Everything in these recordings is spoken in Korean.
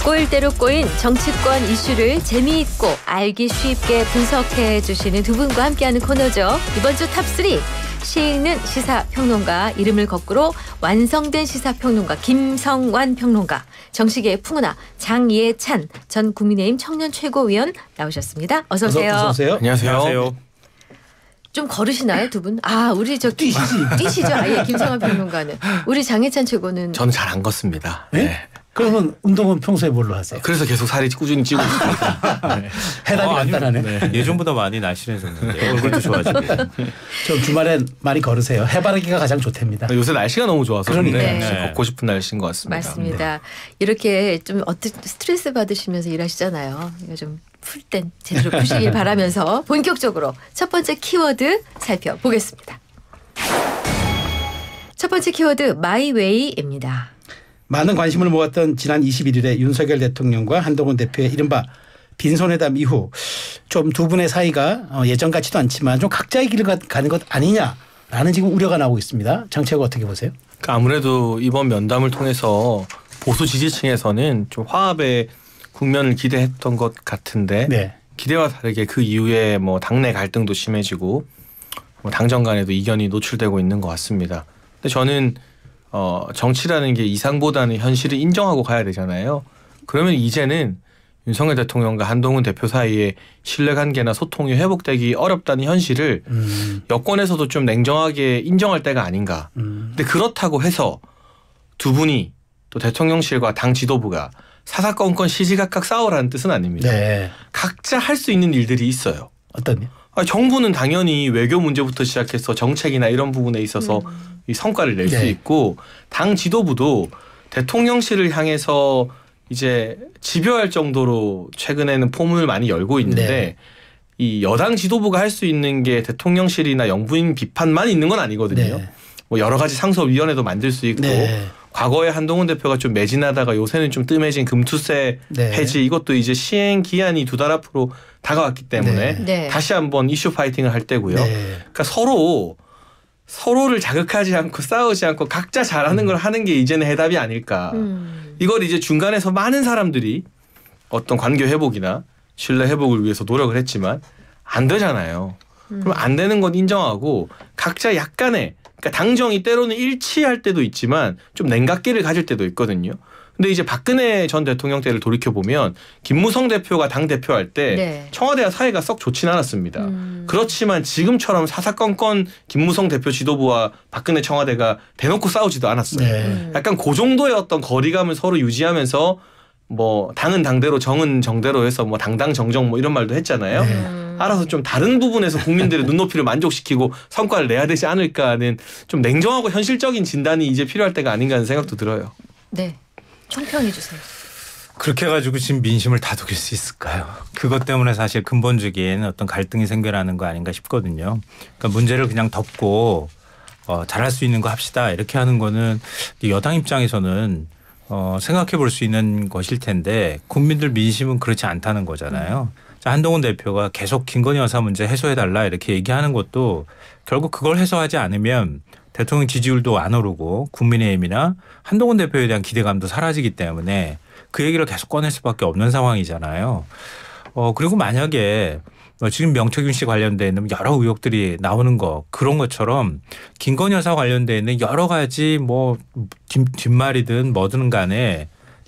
꼬일 대로 꼬인 정치권 이슈를 재미있고 알기 쉽게 분석해 주시는 두 분과 함께하는 코너죠. 이번 주 탑3 시있는 시사평론가, 이름을 거꾸로 완성된 시사평론가 김성완 평론가, 정치계의 풍은아 장예찬 전 국민의힘 청년 최고위원 나오셨습니다. 어서 오세요. 어서 오세요. 안녕하세요. 좀 걸으시나요, 두 분? 아, 우리 저 뛰시죠. 아예 김성완 평론가는. 우리 장예찬 최고는 저는 잘 안 걷습니다. 네? 그러면 운동은 평소에 뭘로 하세요? 그래서 계속 살이 꾸준히 찌고 있습니다. 네. 해답이 간단하네. 네. 예전보다 많이 날씬해졌는데 얼굴도 좋아지고. 좀 주말엔 많이 걸으세요. 해바라기가 가장 좋답니다. 요새 날씨가 너무 좋아서 그러니까요. 네. 걷고 싶은 날씨인 것 같습니다. 맞습니다. 이렇게 좀 스트레스 받으시면서 일하시잖아요. 이거 좀 풀 땐 제대로 푸시길 바라면서 본격적으로 첫 번째 키워드 살펴보겠습니다. 첫 번째 키워드 마이웨이입니다. 많은 관심을 모았던 지난 21일에 윤석열 대통령과 한동훈 대표의 이른바 빈손회담 이후 좀 두 분의 사이가 예전 같지도 않지만 좀 각자의 길을 가는 것 아니냐라는 지금 우려가 나오고 있습니다. 정치가 어떻게 보세요? 그러니까 아무래도 이번 면담을 통해서 보수 지지층에서는 좀 화합의 국면을 기대했던 것 같은데 네. 기대와 다르게 그 이후에 뭐 당내 갈등도 심해지고 뭐 당정 간에도 이견이 노출되고 있는 것 같습니다. 근데 저는 정치라는 게 이상보다는 현실을 인정하고 가야 되잖아요. 그러면 이제는 윤석열 대통령과 한동훈 대표 사이에 신뢰관계나 소통이 회복되기 어렵다는 현실을 여권에서도 좀 냉정하게 인정할 때가 아닌가. 근데 그렇다고 해서 두 분이 또 대통령실과 당 지도부가 사사건건 시시각각 싸우라는 뜻은 아닙니다. 네. 각자 할 수 있는 일들이 있어요. 어떤요? 정부는 당연히 외교 문제부터 시작해서 정책이나 이런 부분에 있어서 이 성과를 낼 수 네. 있고 당 지도부도 대통령실을 향해서 이제 집요할 정도로 최근에는 포문을 많이 열고 있는데 네. 이 여당 지도부가 할 수 있는 게 대통령실이나 영부인 비판만 있는 건 아니거든요. 네. 뭐 여러 가지 상소위원회도 만들 수 있고 네. 과거에 한동훈 대표가 좀 매진하다가 요새는 좀 뜸해진 금투세 네. 해지, 이것도 이제 시행 기한이 2달 앞으로 다가왔기 때문에 네. 다시 한번 이슈 파이팅을 할 때고요. 네. 그러니까 서로를 자극하지 않고 싸우지 않고 각자 잘하는 걸 하는 게 이제는 해답이 아닐까. 이걸 이제 중간에서 많은 사람들이 어떤 관계 회복이나 신뢰 회복을 위해서 노력을 했지만 안 되잖아요. 그럼 안 되는 건 인정하고 각자 약간의, 그러니까 당정이 때로는 일치할 때도 있지만 좀 냉각기를 가질 때도 있거든요. 근데 이제 박근혜 전 대통령 때를 돌이켜보면 김무성 대표가 당대표할 때 네. 청와대와 사이가 썩 좋진 않았습니다. 그렇지만 지금처럼 사사건건 김무성 대표 지도부와 박근혜 청와대가 대놓고 싸우지도 않았어요. 네. 약간 그 정도의 어떤 거리감을 서로 유지하면서 뭐 당은 당대로 정은 정대로 해서 뭐 당당 정정 뭐 이런 말도 했잖아요. 네. 알아서 좀 다른 부분에서 국민들의 눈높이를 만족시키고 성과를 내야 되지 않을까 하는 좀 냉정하고 현실적인 진단이 이제 필요할 때가 아닌가 하는 생각도 들어요. 네. 총평해 주세요. 그렇게 해가지고 지금 민심을 다독일 수 있을까요? 그것 때문에 사실 근본적인 어떤 갈등이 생겨나는 거 아닌가 싶거든요. 그러니까 문제를 그냥 덮고 잘할 수 있는 거 합시다 이렇게 하는 거는 여당 입장에서는 생각해 볼 수 있는 것일 텐데 국민들 민심은 그렇지 않다는 거잖아요. 자, 한동훈 대표가 계속 김건희 여사 문제 해소해달라 이렇게 얘기하는 것도 결국 그걸 해소하지 않으면 대통령 지지율도 안 오르고 국민의힘이나 한동훈 대표에 대한 기대감도 사라지기 때문에 그 얘기를 계속 꺼낼 수밖에 없는 상황이잖아요. 그리고 만약에 지금 명태균 씨 관련돼 있는 여러 의혹들이 나오는 거 그런 것처럼 김건희 여사 관련돼 있는 여러 가지 뭐 뒷말이든 뭐든 간에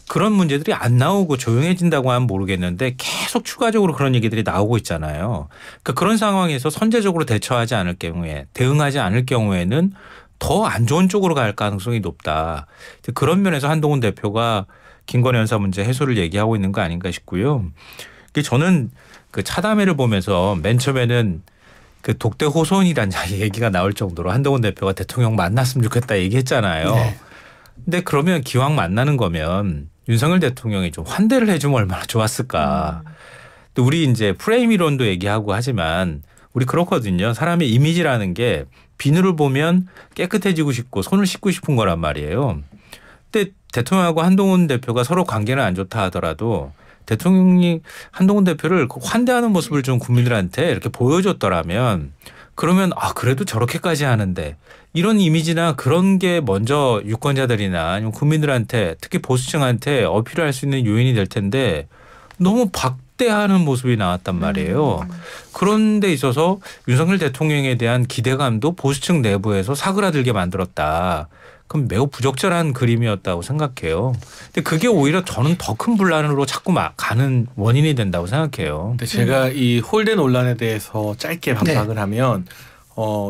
그런 문제들이 안 나오고 조용해진다고 하면 모르겠는데 계속 추가적으로 그런 얘기들이 나오고 있잖아요. 그러니까 그런 상황에서 선제적으로 대처하지 않을 경우에 대응하지 않을 경우에는 더 안 좋은 쪽으로 갈 가능성이 높다. 그런 면에서 한동훈 대표가 김건희 여사 문제 해소를 얘기하고 있는 거 아닌가 싶고요. 저는 그 차담회를 보면서 맨 처음에는 그 독대 호소인이라는 얘기가 나올 정도로 한동훈 대표가 대통령 만났으면 좋겠다 얘기했잖아요. 네. 근데 그러면 기왕 만나는 거면 윤석열 대통령이 좀 환대를 해주면 얼마나 좋았을까. 또 우리 이제 프레임 이론도 얘기하고 하지만 우리 그렇거든요. 사람의 이미지라는 게 비늘을 보면 깨끗해지고 싶고 손을 씻고 싶은 거란 말이에요. 근데 대통령하고 한동훈 대표가 서로 관계는 안 좋다 하더라도 대통령이 한동훈 대표를 환대하는 모습을 좀 국민들한테 이렇게 보여줬더라면 그러면 그래도 저렇게까지 하는데 이런 이미지나 그런 게 먼저 유권자들이나 아니면 국민들한테 특히 보수층한테 어필할 수 있는 요인이 될 텐데 너무 박대하는 모습이 나왔단 말이에요. 그런 데 있어서 윤석열 대통령에 대한 기대감도 보수층 내부에서 사그라들게 만들었다. 그럼 매우 부적절한 그림이었다고 생각해요. 근데 그게 오히려 저는 더 큰 분란으로 자꾸 가는 원인이 된다고 생각해요. 근데 제가 이 홀대 논란에 대해서 짧게 반박을 하면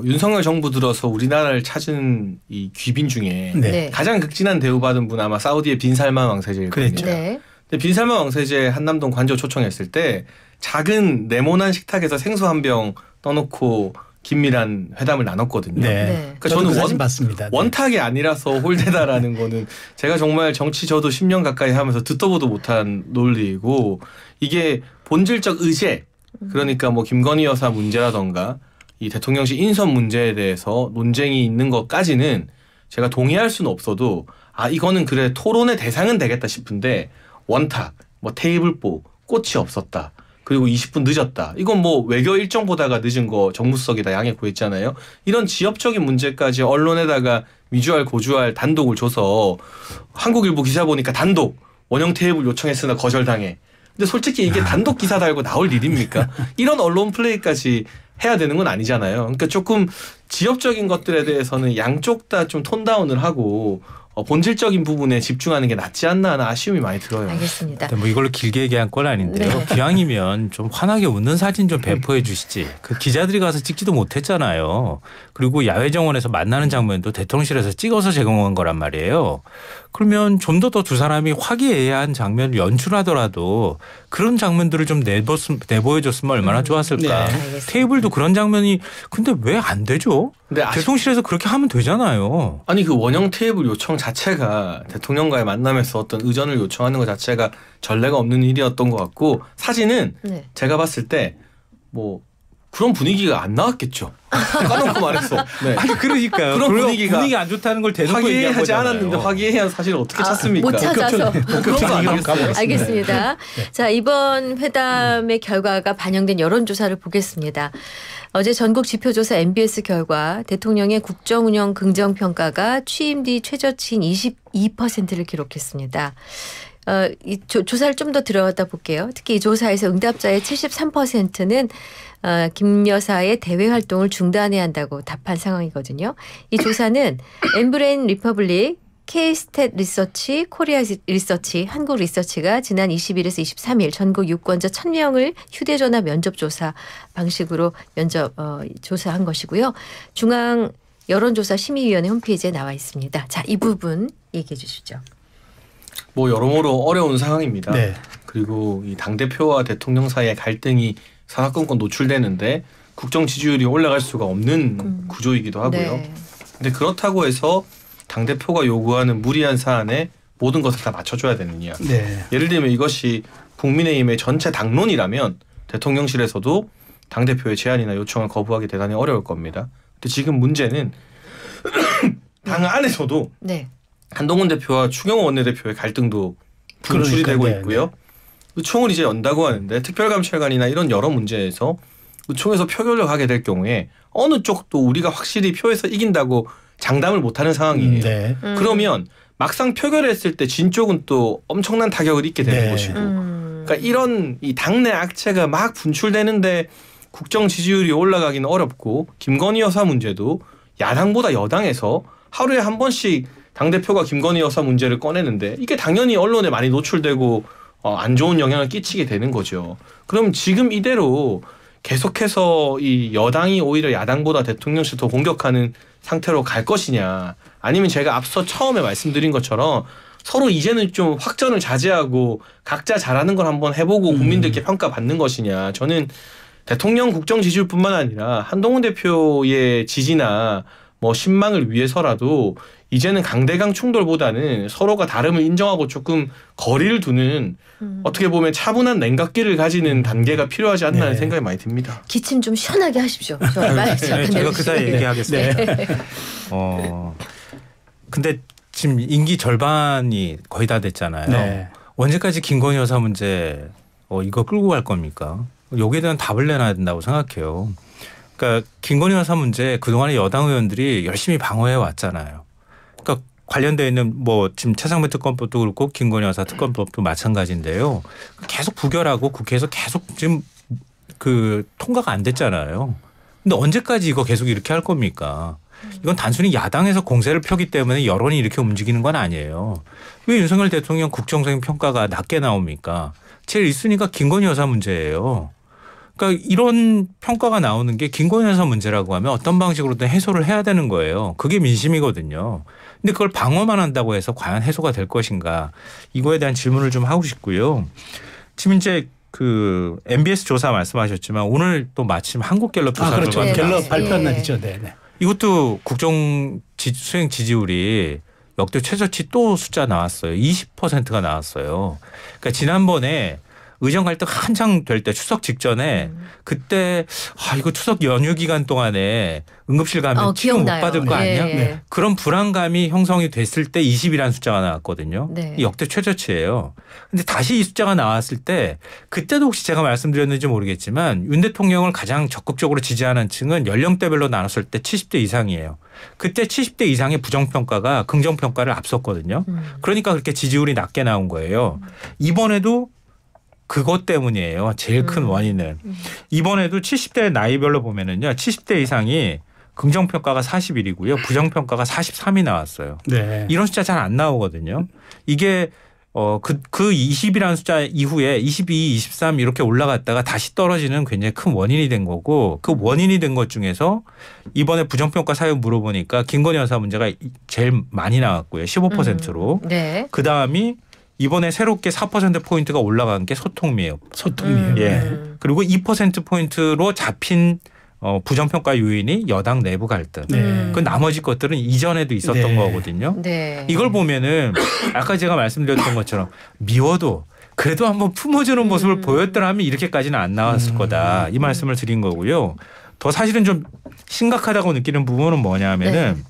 윤석열 정부 들어서 우리나라를 찾은 이 귀빈 중에 네. 가장 극진한 대우받은 분 아마 사우디의 빈 살만 왕세제일 거예요. 그랬죠. 네. 근데 빈 살만 왕세제 한남동 관저 초청했을 때 작은 네모난 식탁에서 생수 한 병 떠놓고 긴밀한 회담을 나눴거든요. 네. 네. 그러니까 저도 저는 그 사진 봤습니다. 네. 원탁이 아니라서 홀대다라는 거는 제가 정말 정치 저도 10년 가까이 하면서 듣도 보도 못한 논리이고 이게 본질적 의제 그러니까 뭐 김건희 여사 문제라던가 이 대통령실 인선 문제에 대해서 논쟁이 있는 것까지는 제가 동의할 수는 없어도 이거는 그래 토론의 대상은 되겠다 싶은데 원탁, 뭐 테이블보, 꽃이 없었다. 그리고 20분 늦었다. 이건 뭐 외교 일정 보다가 늦은 거 정무수석이 다 양해 구했잖아요. 이런 지역적인 문제까지 언론에다가 미주알 고주알 단독을 줘서 한국일보 기사 보니까 단독 원형 테이블 요청했으나 거절당해. 근데 솔직히 이게 단독 기사 달고 나올 일입니까? 이런 언론 플레이까지 해야 되는 건 아니잖아요. 그러니까 조금 지역적인 것들에 대해서는 양쪽 다 좀 톤다운을 하고 본질적인 부분에 집중하는 게 낫지 않나 하는 아쉬움이 많이 들어요. 알겠습니다. 뭐 이걸로 길게 얘기한 건 아닌데요. 네. 기왕이면 좀 환하게 웃는 사진 좀 배포해 주시지. 그 기자들이 가서 찍지도 못했잖아요. 그리고 야외 정원에서 만나는 장면도 대통령실에서 찍어서 제공한 거란 말이에요. 그러면 좀 더 두 사람이 화기애애한 장면을 연출하더라도 그런 장면들을 좀 내보여줬으면 얼마나 좋았을까. 네. 테이블도 그런 장면이 근데 왜 안 되죠? 근데 대통령실에서 그렇게 하면 되잖아요. 아니 그 원형 테이블 요청 자체가 대통령과의 만남에서 어떤 의전을 요청하는 것 자체가 전례가 없는 일이었던 것 같고 사진은 네. 제가 봤을 때 뭐 그런 분위기가 안 나왔겠죠. 까놓고 말했어. 네. 아니 그러니까요. 그런 분위기가 분위기 안 좋다는 걸 대놓고 얘기한 화기애애하지 거잖아요. 않았는데 화기애애한 사실을 어떻게 찾습니까? 못 찾아서. 그런 거 아니겠어요? 알겠습니다. 자, 이번 회담의 결과가 반영된 여론조사를 보겠습니다. 어제 전국 지표조사 MBS 결과 대통령의 국정운영 긍정평가가 취임 뒤 최저치인 22%를 기록했습니다. 이 조사를 좀 더 들어갔다 볼게요. 특히 이 조사에서 응답자의 73%는 김 여사의 대외 활동을 중단해야 한다고 답한 상황이거든요. 이 조사는 엠브레인 리퍼블릭, K-스탯 리서치, 코리아 리서치, 한국 리서치가 지난 20일에서 23일 전국 유권자 1,000명을 휴대전화 면접조사 방식으로 조사한 것이고요. 중앙 여론조사 심의위원회 홈페이지에 나와 있습니다. 자, 이 부분 얘기해 주시죠. 뭐 여러모로 어려운 상황입니다. 네. 그리고 이 당대표와 대통령 사이의 갈등이 사사건건 노출되는데 국정 지지율이 올라갈 수가 없는 구조이기도 하고요. 네. 근데 그렇다고 해서 당대표가 요구하는 무리한 사안에 모든 것을 다 맞춰줘야 되느냐. 네. 예를 들면 이것이 국민의힘의 전체 당론이라면 대통령실에서도 당대표의 제안이나 요청을 거부하기 대단히 어려울 겁니다. 근데 지금 문제는 당 안에서도 네. 한동훈 대표와 추경호 원내대표의 갈등도 분출이 되고 네, 있고요. 의총을 이제 연다고 하는데 특별감찰관이나 이런 여러 문제에서 의총에서 표결을 하게 될 경우에 어느 쪽도 우리가 확실히 표에서 이긴다고 장담을 못하는 상황이에요. 네. 그러면 막상 표결했을 때 진 쪽은 또 엄청난 타격을 입게 되는 네. 것이고 그러니까 이런 이 당내 악재가 막 분출되는데 국정 지지율이 올라가기는 어렵고 김건희 여사 문제도 야당보다 여당에서 하루에 한 번씩 당대표가 김건희 여사 문제를 꺼내는데 이게 당연히 언론에 많이 노출되고 안 좋은 영향을 끼치게 되는 거죠. 그럼 지금 이대로 계속해서 이 여당이 오히려 야당보다 대통령실 더 공격하는 상태로 갈 것이냐 아니면 제가 앞서 처음에 말씀드린 것처럼 서로 이제는 좀 확전을 자제하고 각자 잘하는 걸 한번 해보고 국민들께 평가받는 것이냐. 저는 대통령 국정 지지율뿐만 아니라 한동훈 대표의 지지나 뭐 신망을 위해서라도 이제는 강대강 충돌보다는 서로가 다름을 인정하고 조금 거리를 두는 어떻게 보면 차분한 냉각기를 가지는 단계가 필요하지 않나 하는 생각이 많이 듭니다. 기침 좀 시원하게 하십시오. 말 제가 그 사이 얘기하겠습니다. 네. 근데 지금 임기 절반이 거의 다 됐잖아요. 네. 언제까지 김건희 여사 문제 이거 끌고 갈 겁니까? 여기에 대한 답을 내놔야 된다고 생각해요. 그러니까 그러니까 김건희 여사 문제 그동안에 여당 의원들이 열심히 방어해 왔잖아요. 그러니까 관련되어 있는 뭐 지금 최상병 특검법도 그렇고 김건희 여사 특검법도 마찬가지인데요. 계속 부결하고 국회에서 계속 지금 그 통과가 안 됐잖아요. 근데 언제까지 이거 계속 이렇게 할 겁니까? 이건 단순히 야당에서 공세를 펴기 때문에 여론이 이렇게 움직이는 건 아니에요. 왜 윤석열 대통령 국정적인 평가가 낮게 나옵니까? 제일 1순위가 김건희 여사 문제예요. 그러니까 이런 평가가 나오는 게 김건희 여사 문제라고 하면 어떤 방식으로든 해소를 해야 되는 거예요. 그게 민심이거든요. 근데 그걸 방어만 한다고 해서 과연 해소가 될 것인가? 이거에 대한 질문을 좀 하고 싶고요. 지금 이제 그 MBS 조사 말씀하셨지만 오늘 또 마침 한국갤럽 조사를 그렇죠. 갤럽 발표한 날이죠. 네. 이것도 국정 수행 지지율이 역대 최저치 또 숫자 나왔어요. 20%가 나왔어요. 그러니까 지난번에 의정 갈등 한창 될 때 추석 직전에 그때 이거 추석 연휴 기간 동안에 응급실 가면 치료 못 받을 거 아니야? 네. 그런 불안감이 형성이 됐을 때 20이라는 숫자가 나왔거든요. 네. 역대 최저치예요. 근데 다시 이 숫자가 나왔을 때 그때도 혹시 제가 말씀드렸는지 모르겠지만 윤 대통령을 가장 적극적으로 지지하는 층은 연령대별로 나눴을 때 70대 이상이에요. 그때 70대 이상의 부정평가가 긍정평가를 앞섰거든요. 그러니까 그렇게 지지율이 낮게 나온 거예요. 이번에도 그것 때문이에요. 제일 큰 원인은. 이번에도 70대 나이별로 보면은요. 70대 이상이 긍정평가가 41이고요. 부정평가가 43이 나왔어요. 네. 이런 숫자 잘 안 나오거든요. 이게 그 20이라는 숫자 이후에 22, 23 이렇게 올라갔다가 다시 떨어지는 굉장히 큰 원인이 된 거고 그 원인이 된 것 중에서 이번에 부정평가 사유 물어보니까 김건희 여사 문제가 제일 많이 나왔고요. 15%로. 네. 그다음이 이번에 새롭게 4%포인트가 올라간 게 소통미흡. 소통미흡. 예. 그리고 2%포인트로 잡힌 부정평가 요인이 여당 내부 갈등. 네. 그 나머지 것들은 이전에도 있었던 네. 거거든요. 네. 이걸 보면은 아까 제가 말씀드렸던 것처럼 미워도 그래도 한번 품어주는 모습을 보였더라면 이렇게까지는 안 나왔을 거다. 이 말씀을 드린 거고요. 더 사실은 좀 심각하다고 느끼는 부분은 뭐냐면은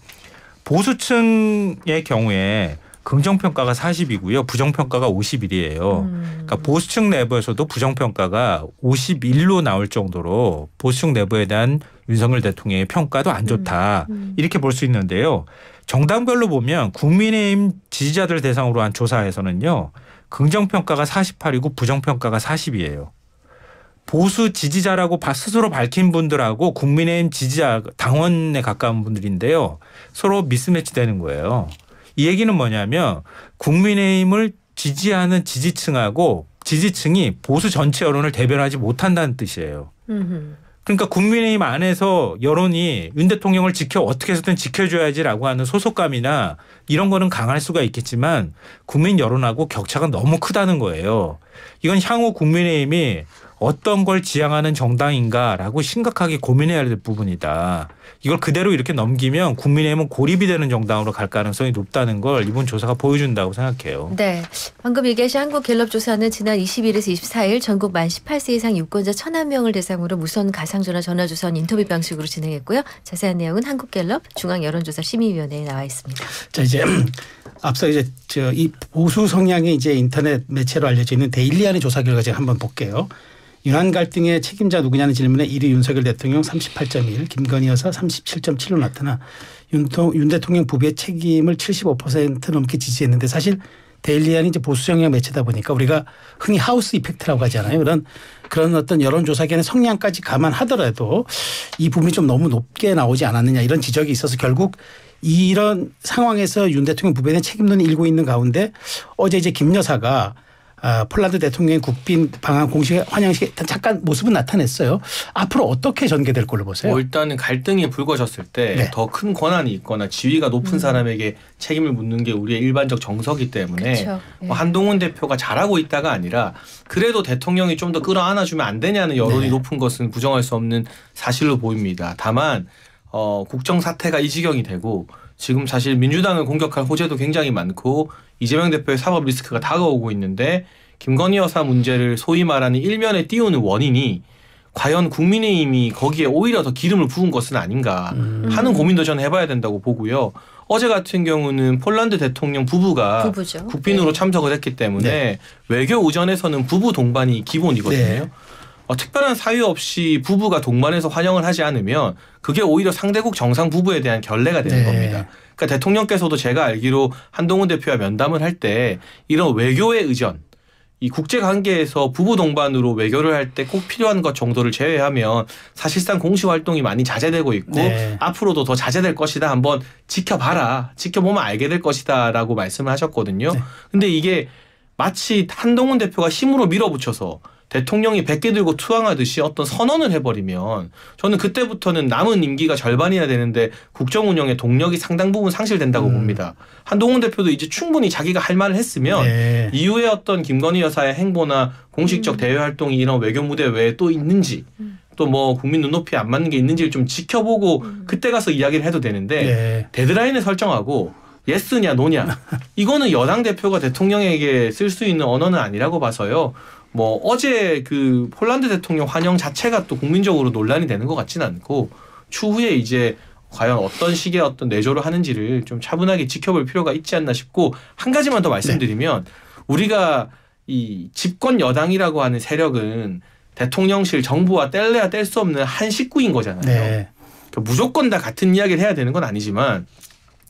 보수층의 경우에 긍정평가가 40이고요. 부정평가가 51이에요. 그러니까 보수층 내부에서도 부정평가가 51로 나올 정도로 보수층 내부에 대한 윤석열 대통령의 평가도 안 좋다. 이렇게 볼 수 있는데요. 정당별로 보면 국민의힘 지지자들 대상으로 한 조사에서는요. 긍정평가가 48이고 부정평가가 40이에요. 보수 지지자라고 스스로 밝힌 분들하고 국민의힘 지지자 당원에 가까운 분들인데요. 서로 미스매치 되는 거예요. 이 얘기는 뭐냐면 국민의힘을 지지하는 지지층하고 지지층이 보수 전체 여론을 대변하지 못한다는 뜻이에요. 그러니까 국민의힘 안에서 여론이 윤 대통령을 어떻게 해서든 지켜줘야지라고 하는 소속감이나 이런 거는 강할 수가 있겠지만 국민 여론하고 격차가 너무 크다는 거예요. 이건 향후 국민의힘이 어떤 걸 지향하는 정당인가라고 심각하게 고민해야 될 부분이다. 이걸 그대로 이렇게 넘기면 국민의힘은 고립이 되는 정당으로 갈 가능성이 높다는 걸 이번 조사가 보여준다고 생각해요. 네. 방금 얘기하신 한국갤럽조사는 지난 20일에서 24일 전국 만 18세 이상 유권자 1,000만 무선 무선 가상전화 전화주선 인터뷰 방식으로 진행했고요. 자세한 내용은 한국갤럽 중앙여론조사심의위원회에 나와 있습니다. 자, 이제 앞서 이제 이 보수 성향의 이제 인터넷 매체로 알려져 있는 데일리안의 조사 결과 제가 한번 볼게요. 윤한 갈등의 책임자 누구냐는 질문에 1위 윤석열 대통령 38.1, 김건희 여사 37.7로 나타나 윤 대통령 부부의 책임을 75% 넘게 지지했는데 사실 데일리안이 이제 보수 성향 매체다 보니까 우리가 흔히 하우스 이펙트라고 하잖아요. 그런 어떤 여론조사기관의 성향까지 감안하더라도 이 부분이 좀 너무 높게 나오지 않았느냐 이런 지적이 있어서 결국 이런 상황에서 윤 대통령 부부에 대한 책임론이 일고 있는 가운데 어제 이제 김 여사가 폴란드 대통령의 국빈 방한 공식 환영식에 잠깐 모습은 나타냈어요. 앞으로 어떻게 전개될 걸로 보세요? 일단은 갈등이 불거졌을 때 더 큰 권한이 있거나 지위가 높은 사람에게 책임을 묻는 게 우리의 일반적 정서기 때문에 그렇죠. 한동훈 대표가 잘하고 있다가 아니라 그래도 대통령이 좀 더 끌어안아주면 안 되냐는 여론이 높은 것은 부정할 수 없는 사실로 보입니다. 다만 국정 사태가 이 지경이 되고 지금 사실 민주당을 공격할 호재도 굉장히 많고 이재명 대표의 사법 리스크가 다가오고 있는데 김건희 여사 문제를 소위 말하는 일면에 띄우는 원인이 과연 국민의힘이 거기에 오히려 더 기름을 부은 것은 아닌가 하는 고민도 저는 해봐야 된다고 보고요. 어제 같은 경우는 폴란드 대통령 부부가 부부죠. 국빈으로 참석을 했기 때문에 외교 우전에서는 부부 동반이 기본이거든요. 특별한 사유 없이 부부가 동반해서 환영을 하지 않으면 그게 오히려 상대국 정상 부부에 대한 결례가 되는 겁니다. 그러니까 대통령께서도 제가 알기로 한동훈 대표와 면담을 할 때 이런 외교의 의전, 이 국제관계에서 부부 동반으로 외교를 할 때 꼭 필요한 것 정도를 제외하면 사실상 공식 활동이 많이 자제되고 있고 앞으로도 더 자제될 것이다. 한번 지켜봐라. 지켜보면 알게 될 것이다 라고 말씀을 하셨거든요. 근데 이게 마치 한동훈 대표가 힘으로 밀어붙여서 대통령이 100개 들고 투항하듯이 어떤 선언을 해버리면 저는 그때부터는 남은 임기가 절반이나 되는데 국정 운영의 동력이 상당 부분 상실된다고 봅니다. 한동훈 대표도 이제 충분히 자기가 할 말을 했으면 이후에 어떤 김건희 여사의 행보나 공식적 대외 활동이 이런 외교 무대 외에 또 있는지 또 뭐 국민 눈높이에 안 맞는 게 있는지를 좀 지켜보고 그때 가서 이야기를 해도 되는데 데드라인을 설정하고 예스냐 노냐 이거는 여당 대표가 대통령에게 쓸 수 있는 언어는 아니라고 봐서요. 뭐 어제 그 폴란드 대통령 환영 자체가 또 국민적으로 논란이 되는 것 같지는 않고 추후에 이제 과연 어떤 식의 어떤 내조를 하는지를 좀 차분하게 지켜볼 필요가 있지 않나 싶고 한 가지만 더 말씀드리면 우리가 이 집권 여당이라고 하는 세력은 대통령실 정부와 뗄래야 뗄 수 없는 한 식구인 거잖아요. 그러니까 무조건 다 같은 이야기를 해야 되는 건 아니지만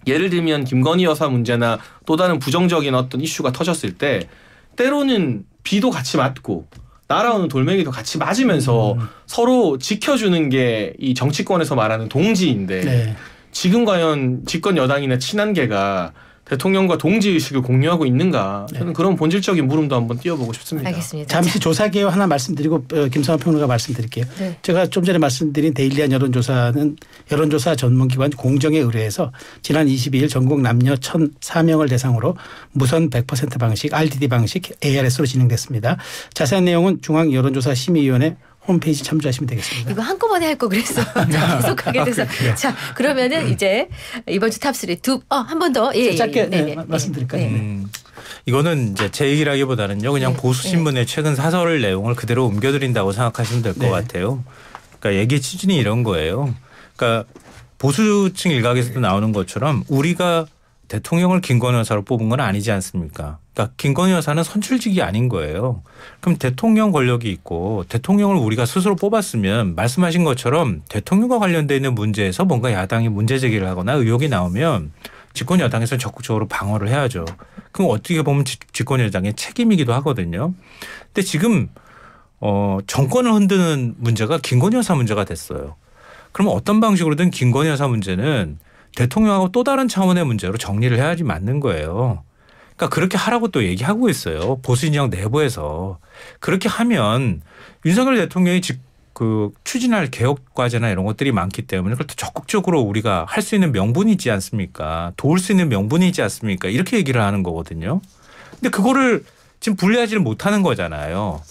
예를 들면 김건희 여사 문제나 또 다른 부정적인 어떤 이슈가 터졌을 때 때로는 비도 같이 맞고 날아오는 돌멩이도 같이 맞으면서 서로 지켜주는 게 이 정치권에서 말하는 동지인데 지금 과연 집권 여당이나 친한계가 대통령과 동지의식을 공유하고 있는가 저는 그런 본질적인 물음도 한번 띄워보고 싶습니다. 알겠습니다. 잠시 조사 개요 하나 말씀드리고 김성환 평론가 말씀드릴게요. 제가 좀 전에 말씀드린 데일리한 여론조사는 여론조사 전문기관 공정에 의뢰해서 지난 22일 전국 남녀 1,004명을 대상으로 무선 100% 방식 RDD 방식 ARS로 진행됐습니다. 자세한 내용은 중앙여론조사심의위원회 홈페이지 참조하시면 되겠습니다. 이거 한꺼번에 할 거 그래서 계속 하게 돼서 자 그러면은 이제 이번 주 탑3 한 번 더 짧게 말씀드릴까요? 이거는 이제 제 얘기라기보다는요 그냥 보수 신문의 최근 사설 내용을 그대로 옮겨드린다고 생각하시면 될 것 같아요. 그러니까 얘기 취지는 이런 거예요. 그러니까 보수층 일각에서도 나오는 것처럼 우리가 대통령을 김건희 여사로 뽑은 건 아니지 않습니까? 그러니까 김건희 여사는 선출직이 아닌 거예요. 그럼 대통령 권력이 있고 대통령을 우리가 스스로 뽑았으면 말씀하신 것처럼 대통령과 관련되어 있는 문제에서 뭔가 야당이 문제 제기를 하거나 의혹이 나오면 집권 여당에서 적극적으로 방어를 해야죠. 그럼 어떻게 보면 집권 여당의 책임이기도 하거든요. 근데 지금 정권을 흔드는 문제가 김건희 여사 문제가 됐어요. 그러면 어떤 방식으로든 김건희 여사 문제는 대통령하고 또 다른 차원의 문제로 정리를 해야지 맞는 거예요. 그러니까 그렇게 하라고 또 얘기하고 있어요. 보수 진영 내부에서. 그렇게 하면 윤석열 대통령이 추진할 개혁 과제나 이런 것들이 많기 때문에 그걸 또 적극적으로 우리가 할 수 있는 명분이 있지 않습니까? 도울 수 있는 명분이 있지 않습니까? 이렇게 얘기를 하는 거거든요. 근데 그거를 지금 분리하지를 못하는 거잖아요.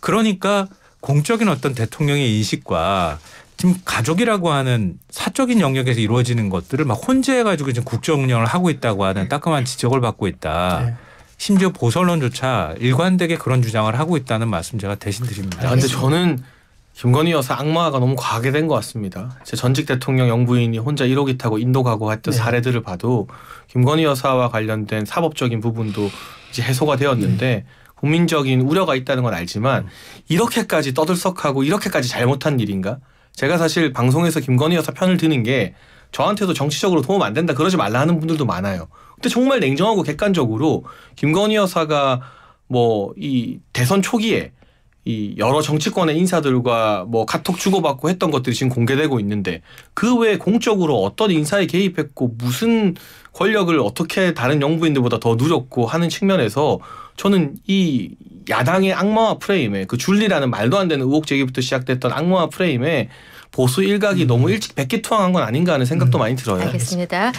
그러니까 공적인 어떤 대통령의 인식과 지금 가족이라고 하는 사적인 영역에서 이루어지는 것들을 막 혼재해가지고 지금 국정 운영을 하고 있다고 하는 따끔한 지적을 받고 있다. 심지어 보수 언론조차 일관되게 그런 주장을 하고 있다는 말씀 제가 대신 드립니다. 그런데 저는 김건희 여사 악마가 너무 과하게 된 것 같습니다. 제 전직 대통령 영부인이 혼자 1호기 타고 인도 가고 했던 사례들을 봐도 김건희 여사와 관련된 사법적인 부분도 이제 해소가 되었는데 국민적인 우려가 있다는 건 알지만 이렇게까지 떠들썩하고 이렇게까지 잘못한 일인가? 제가 사실 방송에서 김건희 여사 편을 드는 게 저한테도 정치적으로 도움 안 된다 그러지 말라 하는 분들도 많아요. 근데 정말 냉정하고 객관적으로 김건희 여사가 뭐 이 대선 초기에 이 여러 정치권의 인사들과 뭐 카톡 주고받고 했던 것들이 지금 공개되고 있는데 그 외에 공적으로 어떤 인사에 개입했고 무슨 권력을 어떻게 다른 영부인들보다 더 누렸고 하는 측면에서 저는 이 야당의 악마화 프레임에 그 줄리라는 말도 안 되는 의혹 제기부터 시작됐던 악마화 프레임에 보수 일각이 너무 일찍 백기투항한 건 아닌가 하는 생각도 많이 들어요. 알겠습니다.